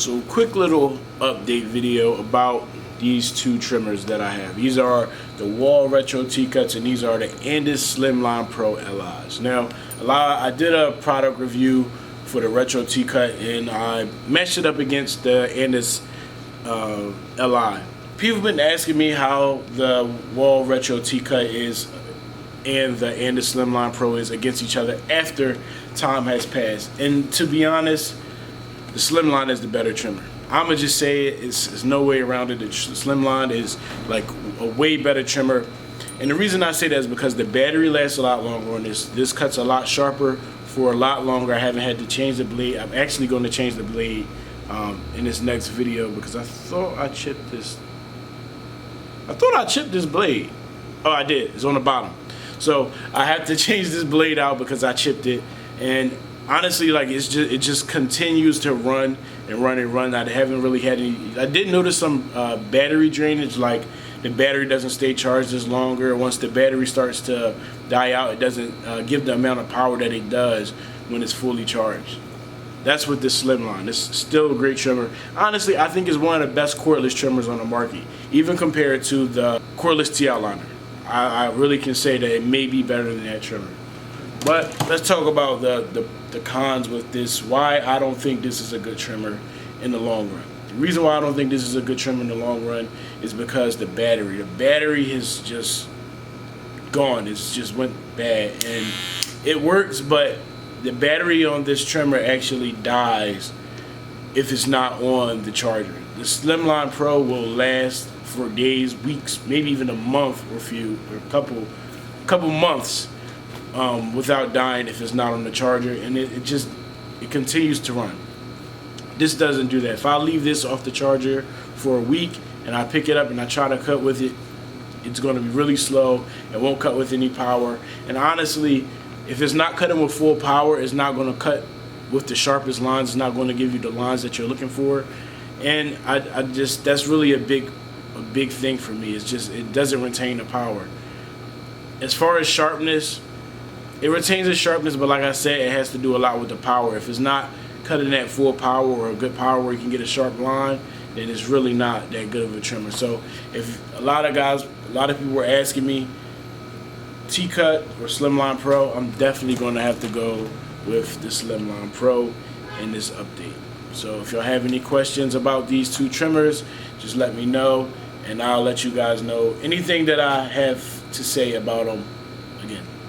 So quick little update video about these two trimmers that I have. These are the Wahl Retro T-Cuts and these are the Andis Slimline Pro LIs. Now, I did a product review for the Retro T-Cut and I matched it up against the Andis LI. People have been asking me how the Wahl Retro T-Cut is and the Andis Slimline Pro is against each other after time has passed. And to be honest, the Slimline is the better trimmer. I'ma just say it, it's no way around it. The Slimline is like a way better trimmer. And the reason I say that is because the battery lasts a lot longer on this. This cuts a lot sharper for a lot longer. I haven't had to change the blade. I'm actually going to change the blade in this next video because I thought I chipped this. I thought I chipped this blade. Oh, I did. It's on the bottom. So I have to change this blade out because I chipped it. And honestly, like it just continues to run and run and run. I haven't really had any. I did notice some battery drainage, like the battery doesn't stay charged as longer. Once the battery starts to die out, it doesn't give the amount of power that it does when it's fully charged. That's with this Slimline. It's still a great trimmer. Honestly, I think it's one of the best cordless trimmers on the market, even compared to the cordless T-outliner. I really can say that it may be better than that trimmer. But let's talk about the cons with this. Why I don't think this is a good trimmer in the long run. The reason why I don't think this is a good trimmer in the long run is because the battery. The battery is just gone. It's just went bad. And it works, but the battery on this trimmer actually dies if it's not on the charger. The Slimline Pro will last for days, weeks, maybe even a month or a couple months without dying if it's not on the charger, and it continues to run. This doesn't do that. If I leave this off the charger for a week and I pick it up and I try to cut with it, it's going to be really slow. It won't cut with any power. And honestly, if it's not cutting with full power, it's not going to cut with the sharpest lines. It's not going to give you the lines that you're looking for. And that's really a big thing for me. It's just it doesn't retain the power. As far as sharpness, it retains its sharpness, but like I said, it has to do a lot with the power. If it's not cutting at full power or a good power where you can get a sharp line, then it's really not that good of a trimmer. So if a lot of people were asking me T-Cut or Slimline Pro, I'm definitely going to have to go with the Slimline Pro in this update. So if y'all have any questions about these two trimmers, just let me know and I'll let you guys know anything that I have to say about them again.